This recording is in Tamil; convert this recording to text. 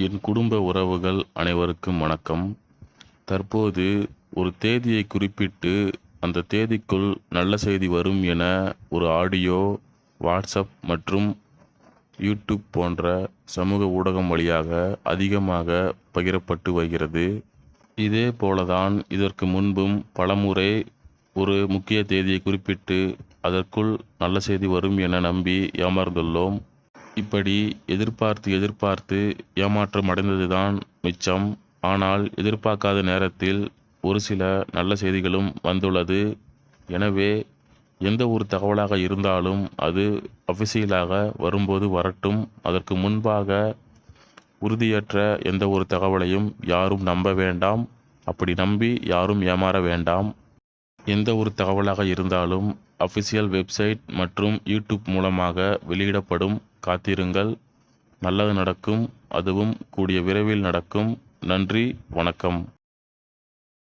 என் குடும்ப உறவுகள் அனைவருக்கும் வணக்கம். தற்போது ஒரு தேதியை குறிப்பிட்டு அந்த தேதிக்குள் நல்ல செய்தி வரும் என ஒரு ஆடியோ வாட்ஸ்அப் மற்றும் யூடியூப் போன்ற சமூக ஊடகம் வழியாக அதிகமாக பகிரப்பட்டு வருகிறது. இதே போலதான் இதற்கு முன்பும் பலமுறை ஒரு முக்கிய தேதியை குறிப்பிட்டு அதற்குள் நல்ல செய்தி வரும் என நம்பி ஏமாந்துள்ளோம். இப்படி எதிர்பார்த்து ஏமாற்றம் அடைந்ததுதான் மிச்சம். ஆனால் எதிர்பார்க்காத நேரத்தில் ஒரு சில நல்ல செய்திகளும் வந்துள்ளது. எனவே எந்த ஒரு தகவலாக இருந்தாலும் அது அஃபிஷியலாக வரும்போது வரட்டும். அதற்கு முன்பாக உறுதியற்ற எந்த ஒரு தகவலையும் யாரும் நம்ப வேண்டாம். அப்படி நம்பி யாரும் ஏமாற வேண்டாம். எந்த ஒரு தகவலாக இருந்தாலும் அஃபிஷியல் வெப்சைட் மற்றும் யூடியூப் மூலமாக வெளியிடப்படும். காத்திருங்கள், நல்லது நடக்கும். அதுவும் கூடிய விரைவில் நடக்கும். நன்றி, வணக்கம்.